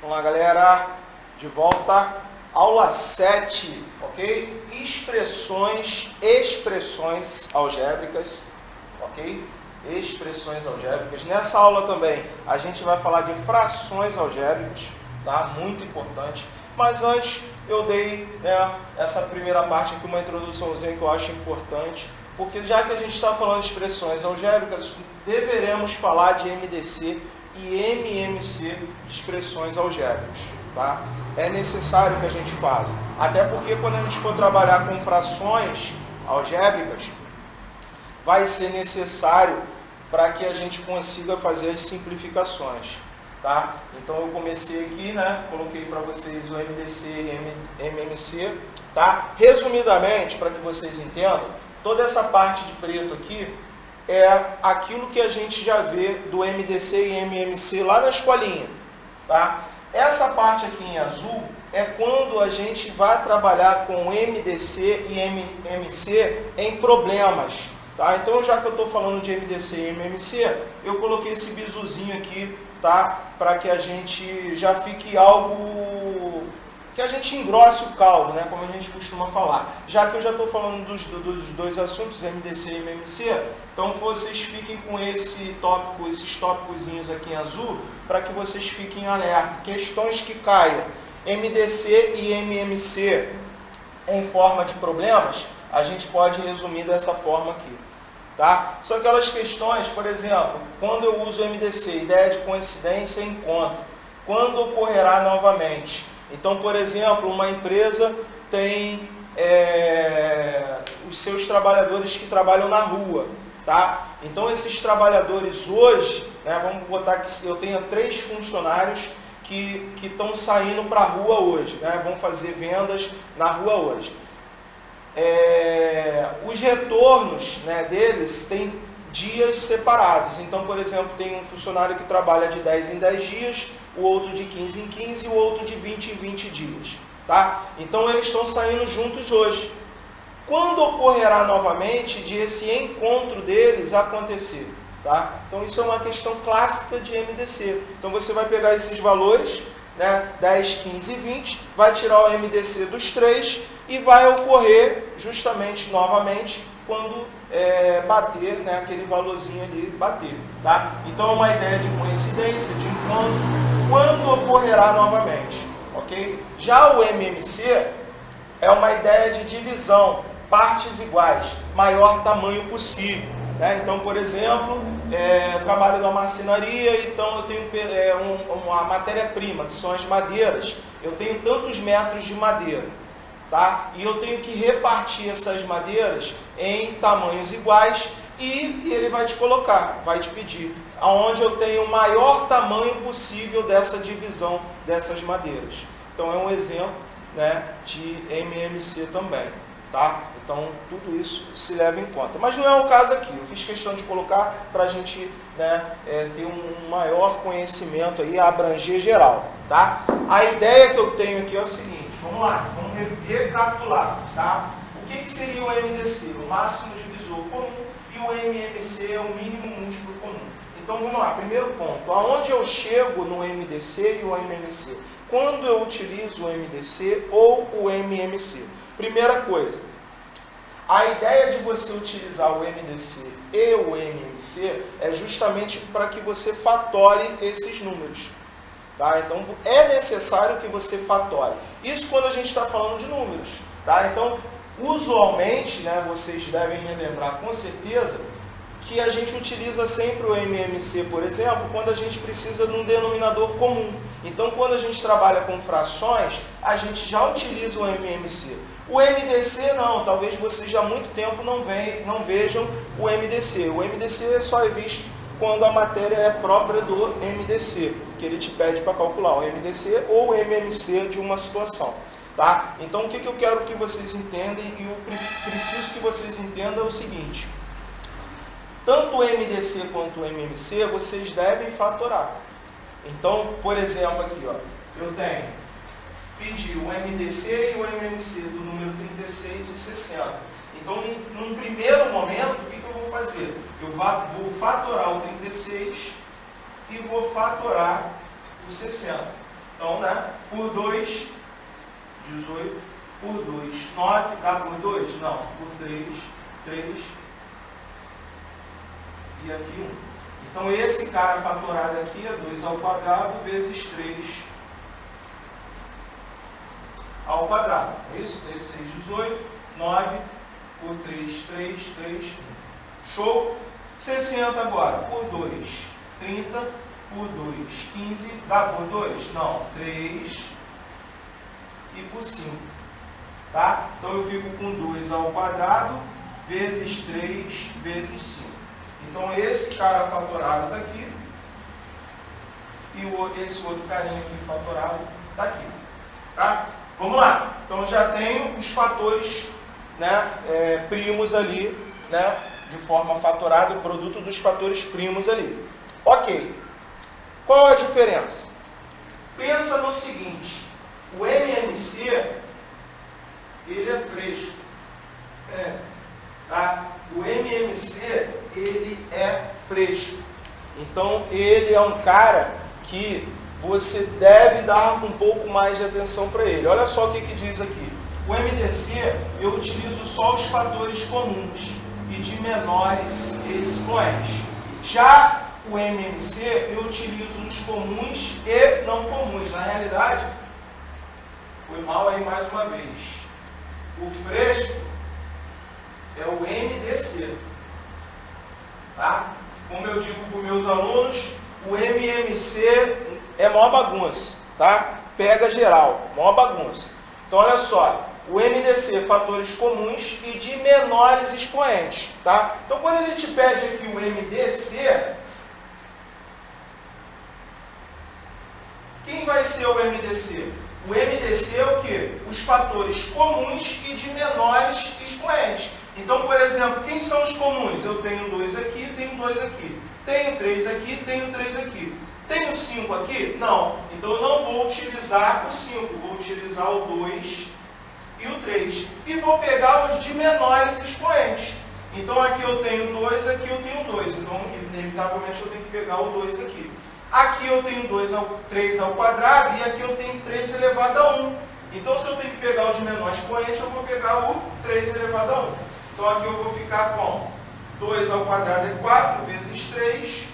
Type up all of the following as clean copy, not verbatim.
Vamos lá, galera, de volta, aula 7, ok? Expressões algébricas, ok? Expressões algébricas. Nessa aula também a gente vai falar de frações algébricas, tá? Muito importante. Mas antes eu dei, essa primeira parte aqui, uma introduçãozinha que eu acho importante, porque já que a gente está falando de expressões algébricas, deveremos falar de MDC e MMC de expressões algébricas, tá? É necessário que a gente fale, até porque quando a gente for trabalhar com frações algébricas, vai ser necessário para que a gente consiga fazer as simplificações, tá? Então eu comecei aqui, coloquei para vocês o MDC e MMC, tá? Resumidamente, para que vocês entendam, toda essa parte de preto aqui é aquilo que a gente já vê do MDC e MMC lá na escolinha, tá? Essa parte aqui em azul é quando a gente vai trabalhar com MDC e MMC em problemas, tá? Então, já que eu estou falando de MDC e MMC, eu coloquei esse bizuzinho aqui, tá? Para que a gente já fique algo que a gente engrosse o caldo, como a gente costuma falar. Já que eu já estou falando dos dois assuntos, MDC e MMC, então vocês fiquem com esses tópicozinhos aqui em azul, para que vocês fiquem alerta. Questões que caiam MDC e MMC em forma de problemas, a gente pode resumir dessa forma aqui, tá? São aquelas questões, por exemplo, quando eu uso MDC, ideia de coincidência, encontro. Quando ocorrerá novamente? Então, por exemplo, uma empresa tem os seus trabalhadores que trabalham na rua, tá? Então, esses trabalhadores hoje, vamos botar que eu tenha 3 funcionários que estão saindo para a rua hoje, vão fazer vendas na rua hoje. Os retornos deles têm dias separados. Então, por exemplo, tem um funcionário que trabalha de 10 em 10 dias, o outro de 15 em 15 e o outro de 20 em 20 dias. Tá? Então, eles estão saindo juntos hoje. Quando ocorrerá novamente de esse encontro deles acontecer? Tá? Então, isso é uma questão clássica de MDC. Então, você vai pegar esses valores, 10, 15 e 20, vai tirar o MDC dos 3 e vai ocorrer justamente novamente quando bater, aquele valorzinho ali bater. Tá? Então, é uma ideia de coincidência, de encontro, quando ocorrerá novamente. Ok? Já o MMC é uma ideia de divisão, partes iguais, maior tamanho possível. Então, por exemplo, eu trabalho numa marcenaria, então eu tenho uma matéria-prima, que são as madeiras. Eu tenho tantos metros de madeira, tá? E eu tenho que repartir essas madeiras em tamanhos iguais e ele vai te colocar, vai te pedir aonde eu tenho o maior tamanho possível dessa divisão dessas madeiras. Então, é um exemplo de MMC também. Tá? Então, tudo isso se leva em conta. Mas não é o caso aqui. Eu fiz questão de colocar para a gente ter um maior conhecimento aí, abranger geral. Tá? A ideia que eu tenho aqui é o seguinte. Vamos lá, vamos recapitular. Tá? O que seria o MDC? O máximo divisor comum. E o MMC é o mínimo múltiplo comum. Então, vamos lá. Primeiro ponto. Aonde eu chego no MDC e o MMC? Quando eu utilizo o MDC ou o MMC? Primeira coisa, a ideia de você utilizar o MDC e o MMC é justamente para que você fatore esses números. Tá? Então, é necessário que você fatore. Isso quando a gente está falando de números. Tá? Então, usualmente, vocês devem relembrar com certeza que a gente utiliza sempre o MMC, por exemplo, quando a gente precisa de um denominador comum. Então, quando a gente trabalha com frações, a gente já utiliza o MMC. O MDC não, talvez vocês já há muito tempo não vejam o MDC. O MDC só é visto quando a matéria é própria do MDC, que ele te pede para calcular o MDC ou o MMC de uma situação. Tá? Então, o que eu quero que vocês entendam e eu preciso que vocês entendam é o seguinte. Tanto o MDC quanto o MMC, vocês devem fatorar. Então, por exemplo, aqui, eu tenho pedir o MDC e o MMC do número 36 e 60. Então, num primeiro momento, o que eu vou fazer? Eu vou fatorar o 36 e vou fatorar o 60. Então, né, por 2, 18, por 2, 9, dá por 2? Não, por 3, 3 e aqui 1. Então, esse cara fatorado aqui é 2 ao quadrado vezes 3 ao quadrado. É isso? 3, 6, 18, 9 por 3, 3, 3, 1. Show? 60 agora, por 2, 30, por 2, 15, dá por 2? Não, 3 e por 5. Tá? Então, eu fico com 2 ao quadrado vezes 3 vezes 5. Então, esse cara fatorado está aqui e esse outro carinha aqui fatorado está aqui. Tá? Vamos lá. Então, já tenho os fatores, né, primos ali, né, de forma fatorada, o produto dos fatores primos ali. Ok. Qual a diferença? Pensa no seguinte, o MMC, ele é fresco. Tá? O MMC, ele é fresco. Então, ele é um cara que você deve dar um pouco mais de atenção para ele. Olha só o que diz aqui. O MDC, eu utilizo só os fatores comuns e de menores expoentes. Já o MMC, eu utilizo os comuns e não comuns. Na realidade, foi mal aí mais uma vez. O fresco é o MDC. Tá? Como eu digo para os meus alunos, o MMC é maior bagunça. Tá? Pega geral, maior bagunça. Então, olha só. O MDC, fatores comuns e de menores expoentes. Tá? Então, quando a gente pede aqui o MDC, quem vai ser o MDC? O MDC é o quê? Os fatores comuns e de menores expoentes. Então, por exemplo, quem são os comuns? Eu tenho 2 aqui, tenho 2 aqui. Tenho 3 aqui, tenho 3 aqui. Tenho 5 aqui? Não. Então, eu não vou utilizar o 5. Vou utilizar o 2 e o 3. E vou pegar os de menores expoentes. Então, aqui eu tenho 2, aqui eu tenho 2. Então, inevitavelmente, eu tenho que pegar o 2 aqui. Aqui eu tenho 3 ao quadrado e aqui eu tenho 3 elevado a 1. Então, se eu tenho que pegar o de menor expoente, eu vou pegar o 3 elevado a 1. Então, aqui eu vou ficar com 2 ao quadrado é 4 vezes 3,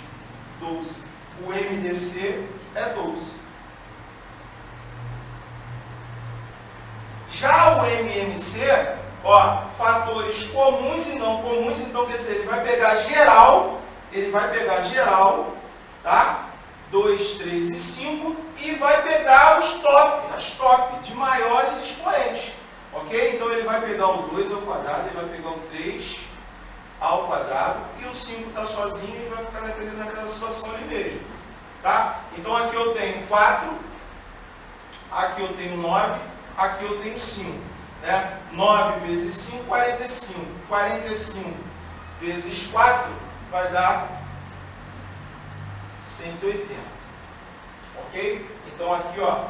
12. O MDC é 12. Já o MMC, ó, fatores comuns e não comuns, então quer dizer, ele vai pegar geral, tá? 2, 3 e 5, e vai pegar os as top de maiores expoentes, ok? Então ele vai pegar o 2 ao quadrado, ele vai pegar o 3 ao quadrado, e o 5 está sozinho e vai ficar naquela situação ali mesmo, tá? Então aqui eu tenho 4, aqui eu tenho 9, aqui eu tenho 5, né? 9 vezes 5, 45. 45 vezes 4 vai dar 180. Ok? Então aqui, ó,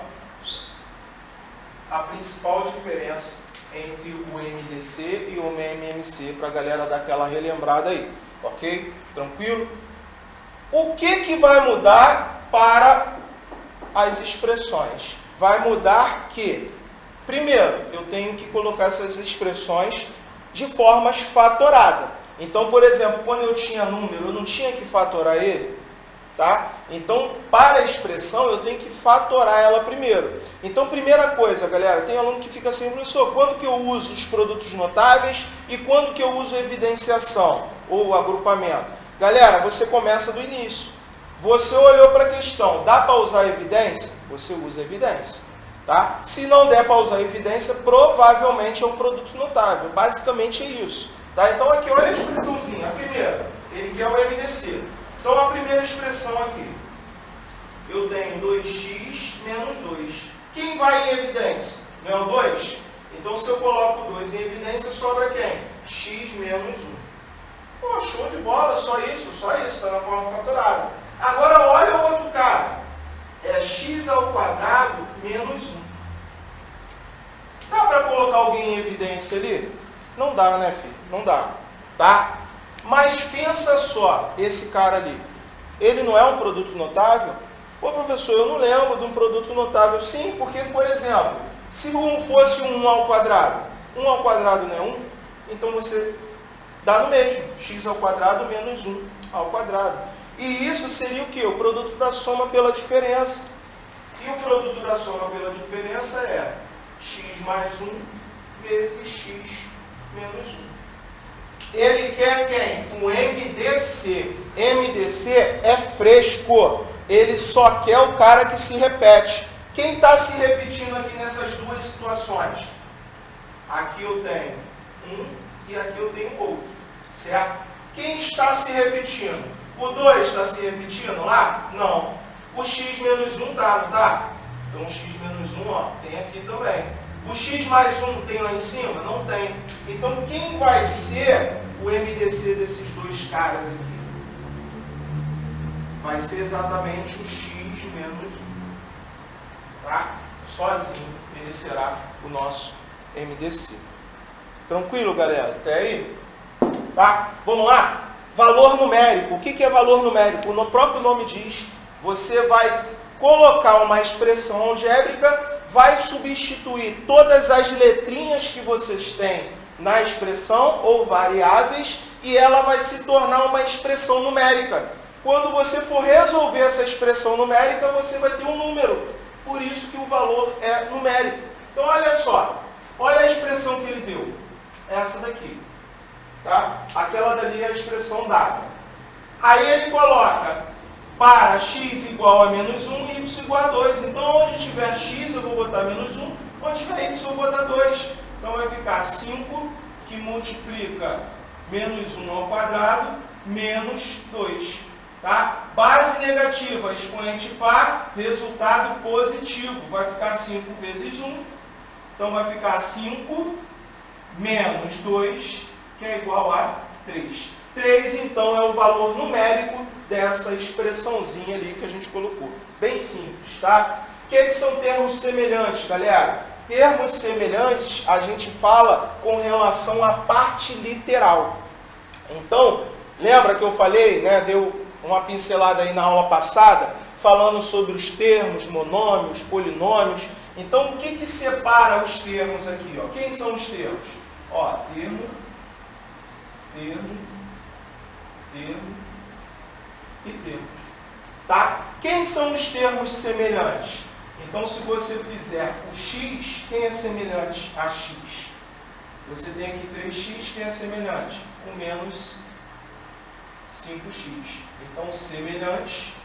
a principal diferença entre o MDC e o MMC, para a galera dar aquela relembrada aí. Ok? Tranquilo? O que vai mudar para as expressões? Vai mudar que, primeiro, eu tenho que colocar essas expressões de formas fatoradas. Então, por exemplo, quando eu tinha número, eu não tinha que fatorar ele, tá? Então, para a expressão, eu tenho que fatorar ela primeiro. Então, primeira coisa, galera, tem aluno que fica assim, professor, quando que eu uso os produtos notáveis e quando que eu uso evidenciação ou agrupamento? Galera, você começa do início. Você olhou para a questão, dá para usar evidência? Você usa evidência. Tá? Se não der para usar evidência, provavelmente é um produto notável. Basicamente é isso. Tá? Então aqui, olha a expressãozinha. A primeira, ele quer o MDC. Então a primeira expressão aqui, eu tenho 2x menos 2. Quem vai em evidência? Não é o 2? Então se eu coloco 2 em evidência, sobra quem? X menos 1. Pô, show de bola, só isso, está na forma fatorada. Agora olha o outro cara. É x ao quadrado menos 1. Dá para colocar alguém em evidência ali? Não dá, né, filho? Não dá. Tá? Mas pensa só, esse cara ali. Ele não é um produto notável? Pô, professor, eu não lembro de um produto notável. Sim, porque, por exemplo, se fosse 1 ao quadrado, 1 ao quadrado não é 1, então você dá no mesmo, x ao quadrado menos 1 ao quadrado. E isso seria o quê? O produto da soma pela diferença. E o produto da soma pela diferença é x mais 1 vezes x menos 1. Ele quer quem? O MDC. MDC é fresco. Ele só quer o cara que se repete. Quem está se repetindo aqui nessas duas situações? Aqui eu tenho um e aqui eu tenho outro. Certo? Quem está se repetindo? O 2 está se repetindo lá? Não. O x menos 1 tá, não tá? Então o x menos 1, ó, tem aqui também. O x mais 1 tem lá em cima? Não tem. Então quem vai ser o MDC desses dois caras aqui? Vai ser exatamente o x menos 1. Tá? Sozinho ele será o nosso MDC. Tranquilo, galera? Até aí? Tá? Vamos lá? Valor numérico. O que é valor numérico? No próprio nome diz, você vai colocar uma expressão algébrica, vai substituir todas as letrinhas que vocês têm na expressão ou variáveis e ela vai se tornar uma expressão numérica. Quando você for resolver essa expressão numérica, você vai ter um número. Por isso que o valor é numérico. Então, olha só. Olha a expressão que ele deu. Essa daqui. Tá? Aquela dali é a expressão dada. Aí ele coloca para x igual a menos 1 e y igual a 2. Então, onde tiver x, eu vou botar menos 1. Onde tiver y, eu vou botar 2. Então, vai ficar 5, que multiplica menos 1 ao quadrado, menos 2. Tá? Base negativa, expoente par, resultado positivo. Vai ficar 5 vezes 1. Então, vai ficar 5 menos 2, que é igual a 3. 3, então, é o valor numérico dessa expressãozinha ali que a gente colocou. Bem simples, tá? O que são termos semelhantes, galera? Termos semelhantes a gente fala com relação à parte literal. Então, lembra que eu falei, né? Deu uma pincelada aí na aula passada, falando sobre os termos, monômios, polinômios. Então, o que separa os termos aqui? Ó? Quem são os termos? Ó, termo, termo, termo e termo. Tá? Quem são os termos semelhantes? Então, se você fizer o x, quem é semelhante a x? Você tem aqui 3x, quem é semelhante? Com menos 5x. Então, semelhante.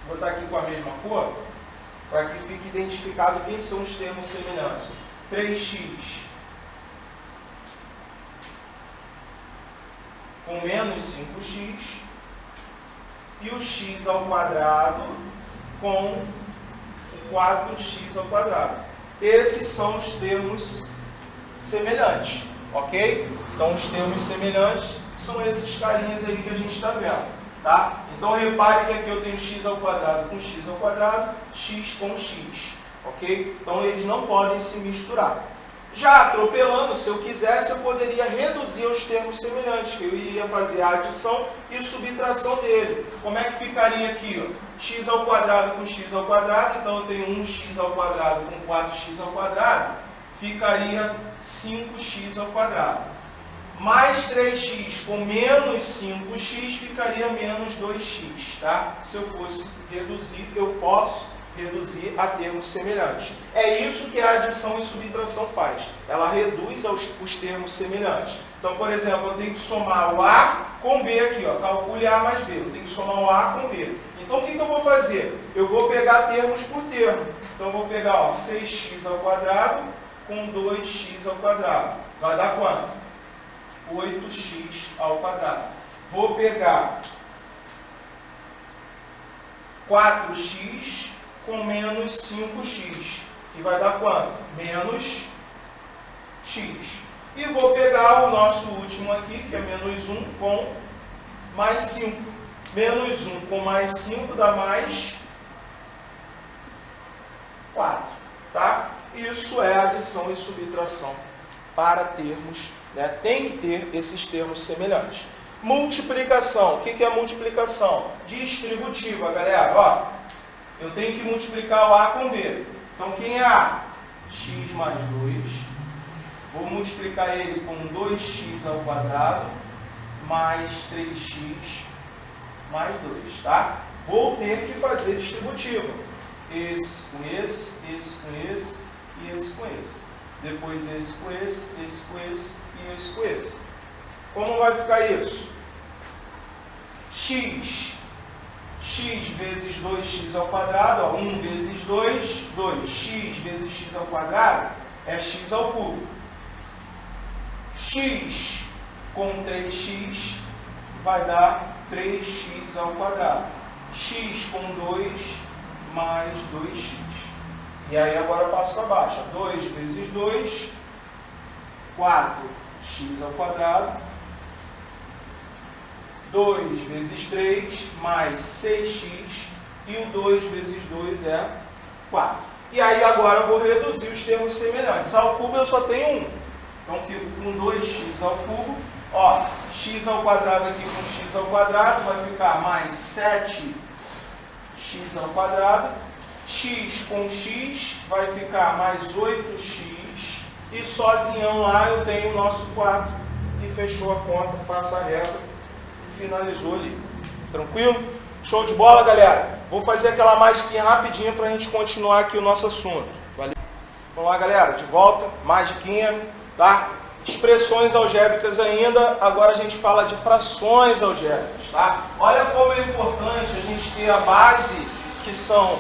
Vou botar aqui com a mesma cor, para que fique identificado quem são os termos semelhantes. 3x com menos 5x e o x ao quadrado com 4x ao quadrado. Esses são os termos semelhantes, ok? Então, os termos semelhantes são esses carinhas aí que a gente está vendo, tá? Então, repare que aqui eu tenho x ao quadrado com x ao quadrado, x com x, ok? Então, eles não podem se misturar. Já atropelando, se eu quisesse, eu poderia reduzir os termos semelhantes, que eu iria fazer a adição e subtração dele. Como é que ficaria aqui? Ó? X ao quadrado com x ao quadrado, então eu tenho 1x ao quadrado com 4x ao quadrado, ficaria 5x ao quadrado. Mais 3x com menos 5x ficaria menos 2x, tá? Se eu fosse reduzir, eu posso reduzir a termos semelhantes. É isso que a adição e subtração faz. Ela reduz os termos semelhantes. Então, por exemplo, eu tenho que somar o A com B aqui, ó. Calcule A mais B. Eu tenho que somar o A com B. Então, o que eu vou fazer? Eu vou pegar termos por termo. Então, eu vou pegar, ó, 6x ao quadrado com 2x ao quadrado. Vai dar quanto? 8x ao quadrado. Vou pegar 4x com menos 5x, que vai dar quanto? Menos x. E vou pegar o nosso último aqui, que é menos 1 com mais 5. Menos 1 com mais 5 dá mais 4. Tá? Isso é adição e subtração para termos, né? Tem que ter esses termos semelhantes. multiplicação. O que é multiplicação? Distributiva, galera. Ó, eu tenho que multiplicar o A com B. Então, quem é A? X mais 2. Vou multiplicar ele com 2x ao quadrado mais 3x mais 2, tá? Vou ter que fazer distributiva. Esse com esse, esse com esse e esse com esse. Depois esse com esse com esse e esse com esse. Como vai ficar isso? X vezes 2x ao quadrado, ó, 1 vezes 2, 2. X vezes x ao quadrado é x ao cubo. X com 3x vai dar 3x ao quadrado. X com 2 mais 2x. E aí agora eu passo para baixo. 2 vezes 2, 4x ao quadrado. 2 vezes 3 mais 6x. E o 2 vezes 2 é 4. E aí agora eu vou reduzir os termos semelhantes. Ao cubo eu só tenho 1. Então fico com 2x ao cubo. Ó, x ao quadrado aqui com x ao quadrado vai ficar mais 7x ao quadrado. X com x vai ficar mais 8x. E sozinhão lá eu tenho o nosso 4. E fechou a conta, passa a reta. Finalizou ali. Tranquilo? Show de bola, galera? Vou fazer aquela magiquinha rapidinho para a gente continuar aqui o nosso assunto. Valeu? Vamos lá, galera. De volta. Magiquinha. Tá? Expressões algébricas ainda, agora a gente fala de frações algébricas, tá? Olha como é importante a gente ter a base, que são,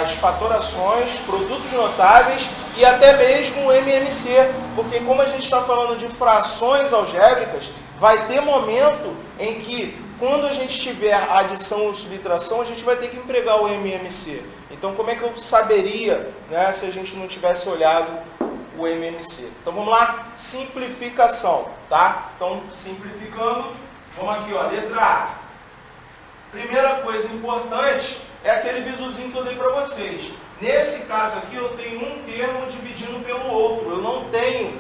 as fatorações, produtos notáveis e até mesmo o MMC, porque como a gente está falando de frações algébricas, vai ter momento em que, quando a gente tiver adição ou subtração, a gente vai ter que empregar o MMC. Então, como é que eu saberia, né, se a gente não tivesse olhado o MMC? Então, vamos lá. Simplificação, tá? Então, simplificando, vamos aqui, ó, letra A. Primeira coisa importante é aquele bizuzinho que eu dei para vocês. Nesse caso aqui, eu tenho um termo dividindo pelo outro. Eu não tenho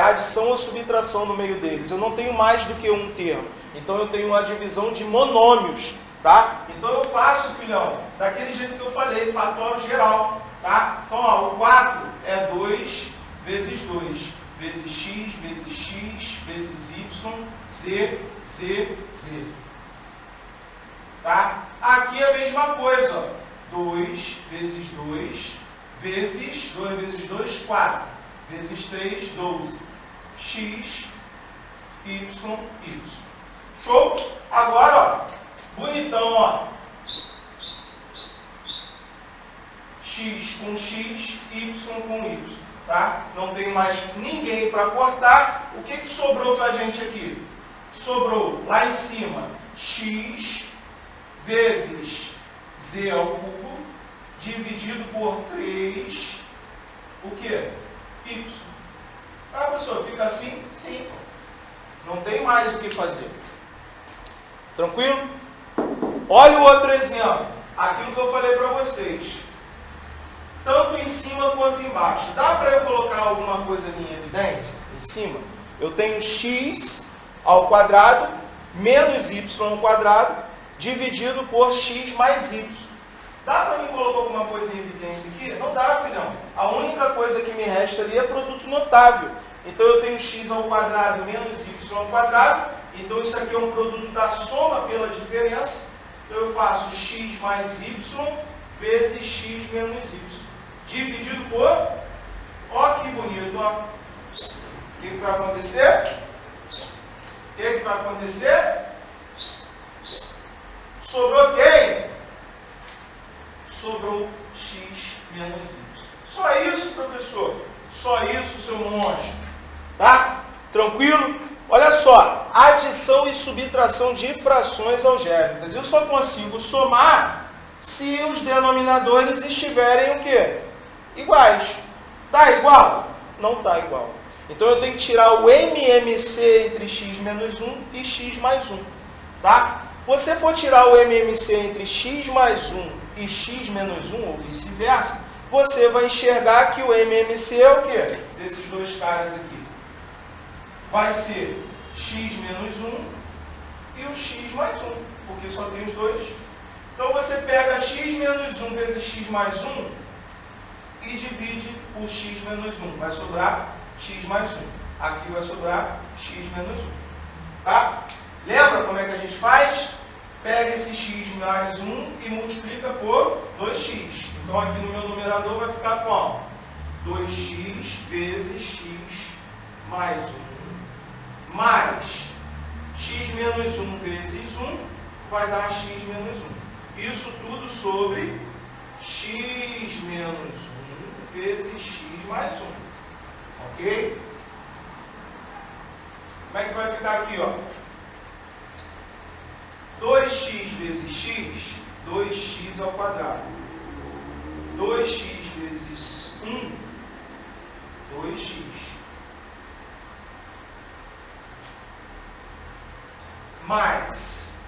adição ou subtração no meio deles. Eu não tenho mais do que um termo. Então, eu tenho uma divisão de monômios. Tá? Então eu faço, filhão, daquele jeito que eu falei, fatório geral. Tá? Então, ó, o 4 é 2 vezes 2, vezes x, vezes y, z, z, z. Tá? Aqui é a mesma coisa, ó. 2 vezes 2, vezes 2 vezes 2, 4, vezes 3, 12. X, y, y. Show? Agora, ó. Bonitão, ó. X com x, y com y. Tá? Não tem mais ninguém para cortar. O que sobrou para a gente aqui? Sobrou lá em cima x vezes z ao cubo, dividido por 3, o quê? Y. Ah, professor, fica assim? Sim. Não tem mais o que fazer. Tranquilo? Olha o outro exemplo. Aquilo que eu falei para vocês. Tanto em cima quanto embaixo. Dá para eu colocar alguma coisa ali em evidência? Em cima? Eu tenho x ao quadrado menos y ao quadrado dividido por x mais y. Dá para mim colocar alguma coisa em evidência aqui? Não dá, filhão. A única coisa que me resta ali é produto notável. Então eu tenho x ao quadrado menos y ao quadrado. Então isso aqui é um produto da soma pela diferença. Então eu faço x mais y vezes x menos y. Dividido por... Ó que bonito, ó. O que vai acontecer? O que vai acontecer? Sobrou quem? Sobrou x menos y. Só isso, professor. Só isso, seu monstro. Tá? Tranquilo? Olha só. Adição e subtração de frações algébricas. Eu só consigo somar se os denominadores estiverem o quê? Iguais. Tá igual? Não tá igual. Então eu tenho que tirar o MMC entre x menos 1 e x mais 1. Tá? Você for tirar o MMC entre x mais 1 e x menos 1, ou vice-versa, você vai enxergar que o MMC é o quê? Desses dois caras aqui. vai ser x menos 1 e o x mais 1, porque só tem os dois. Então você pega x menos 1 vezes x mais 1 e divide por x menos 1. Vai sobrar x mais 1. Aqui vai sobrar x menos 1. Tá? Lembra como é que a gente faz? Pega esse x mais 1 e multiplica por 2x. Então aqui no meu numerador vai ficar como? 2x vezes x mais 1 mais x menos 1 vezes 1 vai dar x menos 1. Isso tudo sobre x menos 1 vezes x mais 1. Ok? Como é que vai ficar aqui, ó? 2x vezes x, 2x ao quadrado. 2x vezes 1, 2x. Mais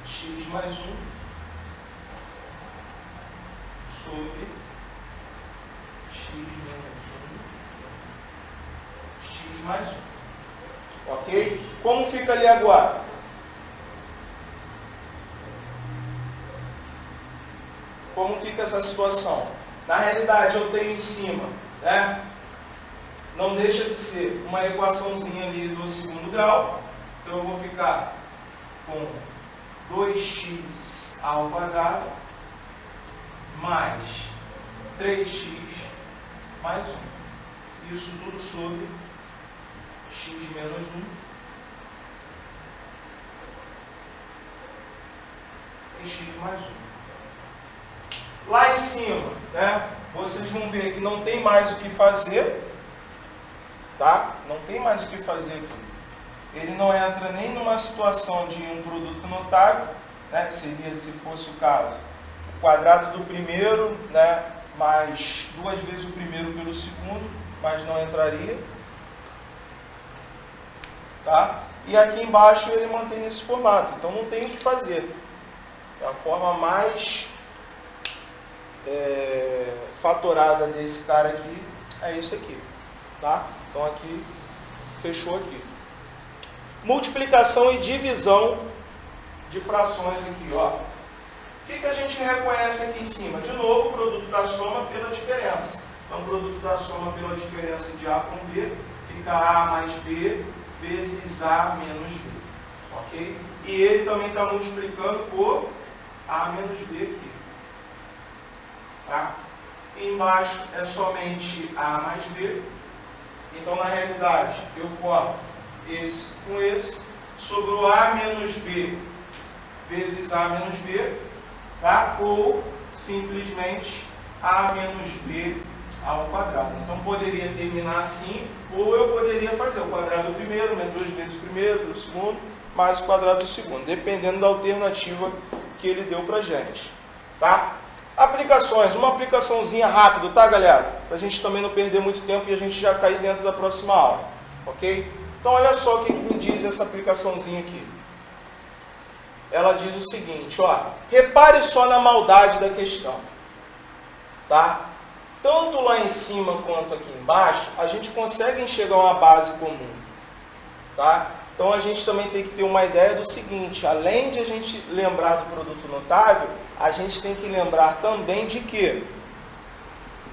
x mais 1 sobre x menos 1, x mais 1. Ok? Como fica ali agora? Como fica essa situação? Na realidade, eu tenho em cima, né? Não deixa de ser uma equaçãozinha ali do segundo grau. Então, eu vou ficar com 2x ao quadrado mais 3x mais 1. Isso tudo sobre x menos 1 e x mais 1. Lá em cima, né, vocês vão ver que não tem mais o que fazer, tá? Não tem mais o que fazer aqui. Ele não entra nem numa situação de um produto notável, né, que seria, se fosse o caso, o quadrado do primeiro, né, mais 2 vezes o primeiro pelo segundo, mas não entraria. Tá? E aqui embaixo ele mantém nesse formato, então não tem o que fazer. A forma mais fatorada desse cara aqui é isso aqui. Tá? Então aqui, fechou aqui. Multiplicação e divisão de frações aqui. Ó. O que a gente reconhece aqui em cima? De novo, o produto da soma pela diferença. Então, o produto da soma pela diferença de A com B fica A mais B vezes A menos B, ok? E ele também está multiplicando por A menos B aqui, tá? E embaixo é somente A mais B, então na realidade eu corto esse com esse, sobrou A menos B vezes A menos B, tá? Ou simplesmente A menos B ao quadrado. Então poderia terminar assim, ou eu poderia fazer o quadrado do primeiro, menos 2 vezes o primeiro, do segundo, mais o quadrado do segundo, dependendo da alternativa que ele deu pra gente. Tá? Aplicações, uma aplicaçãozinha rápida, tá, galera? Pra gente também não perder muito tempo e a gente já cair dentro da próxima aula. Ok? Então olha só o que me diz essa aplicaçãozinha aqui. Ela diz o seguinte, ó, repare só na maldade da questão. Tá? Tanto lá em cima quanto aqui embaixo, a gente consegue enxergar uma base comum. Tá? Então, a gente também tem que ter uma ideia do seguinte, além de a gente lembrar do produto notável, a gente tem que lembrar também de quê?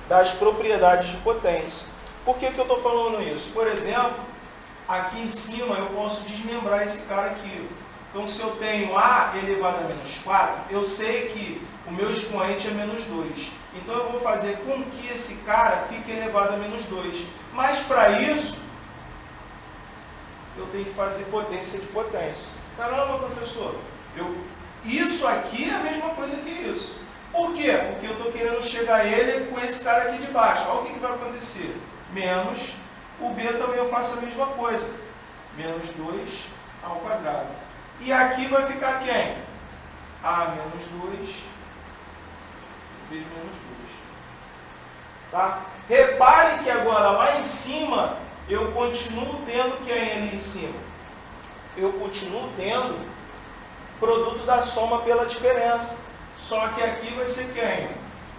Das propriedades de potência. Por que eu estou falando isso? Por exemplo, aqui em cima eu posso desmembrar esse cara aqui. Então, se eu tenho A elevado a menos 4, eu sei que o meu expoente é menos 2. Então, eu vou fazer com que esse cara fique elevado a menos 2. Mas, para isso, eu tenho que fazer potência de potência. Caramba, professor, isso aqui é a mesma coisa que isso. Por quê? Porque eu estou querendo chegar a ele com esse cara aqui de baixo. Olha o que vai acontecer. Menos o B também eu faço a mesma coisa. Menos 2 ao quadrado. E aqui vai ficar quem? A menos 2, B menos 2. Tá? Repare que agora lá em cima, eu continuo tendo quem ali em cima? Eu continuo tendo produto da soma pela diferença. Só que aqui vai ser quem?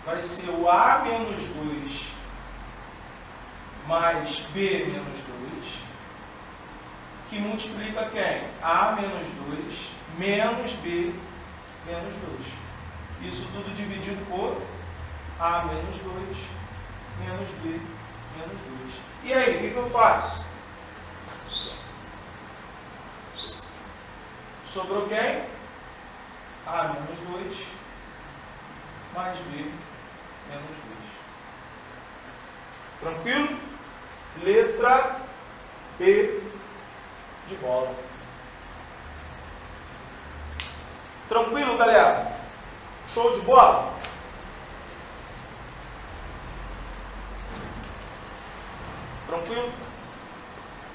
Vai ser o A menos 2 mais B menos 2, que multiplica quem? A menos 2 menos B menos 2. Isso tudo dividido por A menos 2 menos B menos 2. E aí, o que eu faço? Sobrou quem? A menos 2 mais B menos 2. Tranquilo? Letra B de bola. Tranquilo, galera? Show de bola? Tranquilo?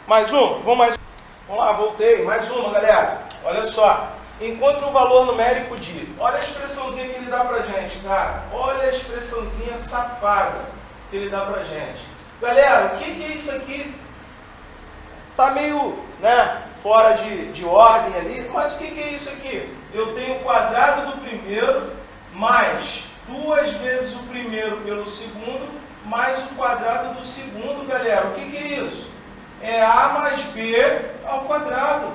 Mais um? Vamos mais. Vamos lá, voltei. Mais uma, galera. Olha só. Encontre o valor numérico de... Olha a expressãozinha que ele dá pra gente, cara. Olha a expressãozinha safada que ele dá pra gente. Galera, o que é isso aqui? Tá meio, né, fora de ordem ali, mas o que é isso aqui? Eu tenho o quadrado do primeiro mais 2 vezes o primeiro pelo segundo mais o quadrado do segundo, galera. O que é isso? É A mais B ao quadrado.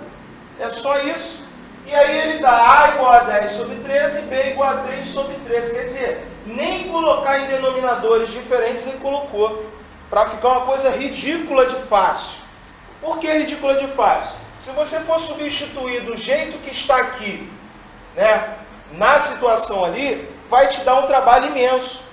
É só isso. E aí ele dá A igual a 10 sobre 13 e B igual a 3 sobre 13. Quer dizer, nem colocar em denominadores diferentes ele colocou. Para ficar uma coisa ridícula de fácil. Por que ridícula de fácil? Se você for substituir do jeito que está aqui, né, na situação ali, vai te dar um trabalho imenso.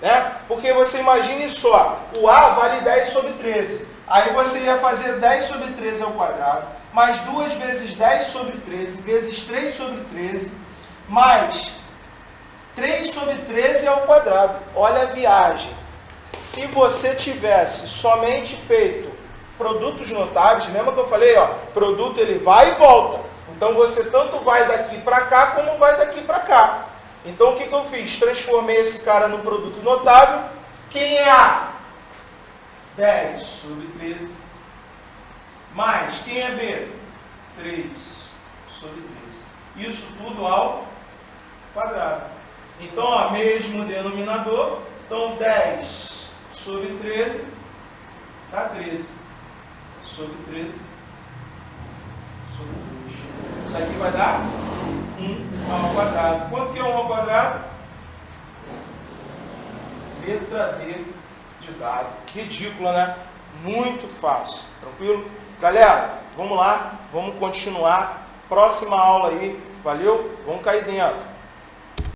Né? Porque você imagine só, o A vale 10 sobre 13. Aí você ia fazer 10 sobre 13 ao quadrado, mais 2 vezes 10 sobre 13, vezes 3 sobre 13, mais 3 sobre 13 ao quadrado. Olha a viagem. Se você tivesse somente feito produtos notáveis, lembra que eu falei, ó, produto ele vai e volta. Então você tanto vai daqui para cá como vai daqui para cá. Então o que eu fiz? Transformei esse cara no produto notável. Quem é A? 10 sobre 13. Mais, quem é B? 3 sobre 13. Isso tudo ao quadrado. Então, ó, mesmo denominador. Então, 10 sobre 13 dá 13. Sobre 13 sobre 2. Isso aqui vai dar 1 ao quadrado. Quanto que é 1 ao quadrado? Letra D de dado. Ridícula, né? Muito fácil. Tranquilo? Galera, vamos lá. Vamos continuar. Próxima aula aí. Valeu? Vamos cair dentro.